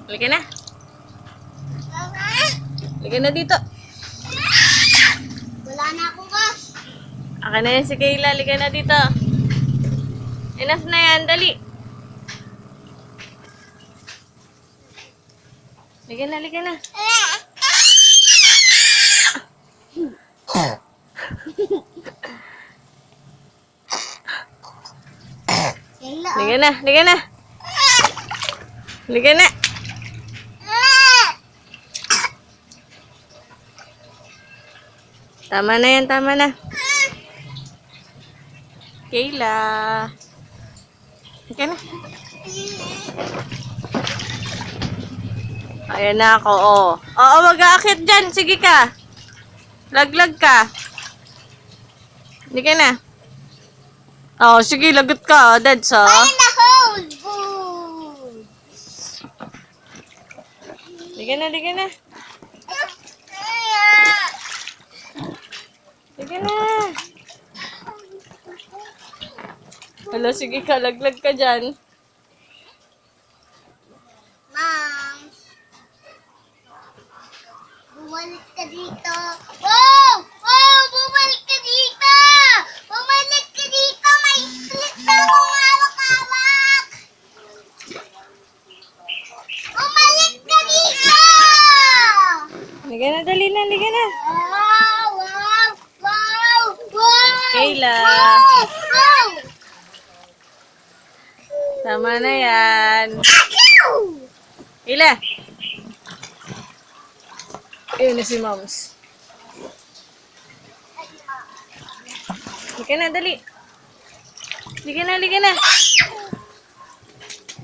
Halika na. Halika na dito. Wala na akong gas. Akin na yan si Kayla. Halika na dito. Enough na yan. Dali. Halika na, halika na. Kayla. Halika na, halika na. Halika na. Tama na yan, tama na. Kayla. Halika na. Ayan na ako, oh. Oo, mag-aakit dyan. Sige ka. Laglag ka. Halika na. Oh, sige, lagot ka, Dads, oh. Find the hole. Good. Halika na, halika na. Halika na. Hala, sige ka, laglag ka dyan. Mom. Bumalik ka dito. Wow! Wow! Bumalik ka dito! Bumalik ka dito! May split na akong hawak-hawak! Bumalik ka dito! Halika na, dali na, halika na. Wow! Wow! Wow! Wow! Kayla. Wow! Wow! Tama na yan. Kayla. Ayun na si Moms. Halika na, dali. Halika na, halika na.